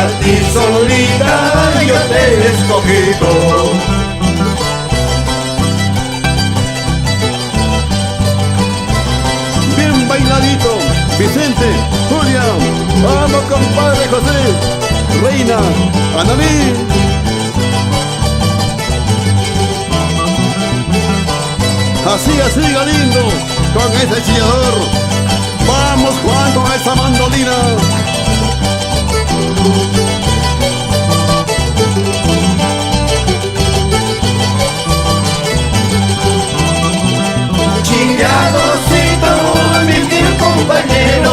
a ti solita yo te he escogido. Bien bailadito, Vicente, Julia, vamos compadre José, Reina, Analí. Así, lindo, con ese chillador. Vamos Juan con esa mandolina. Chilladorcito, mi fiel compañero,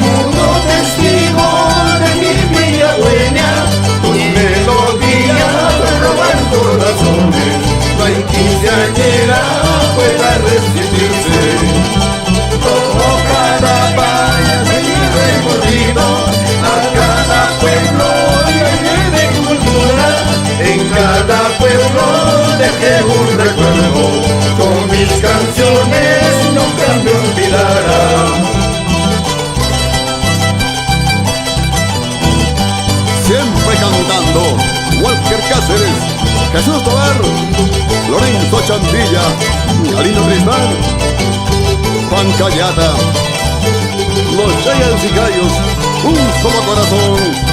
mudo testigo de mi vida buena, tus melodías roban corazones, no hay quinceañera pueda resistirse. Todo Caravaggio de mi recorrido, a cada pueblo llegué de cultura, en cada pueblo dejé un recuerdo, con mis canciones nunca me olvidarán. Siempre cantando, Walker Cáceres, Jesús Tobar, Lorenzo Chandilla, Galino Tristán, Juan Callada, los Giants y Gallos, un solo corazón.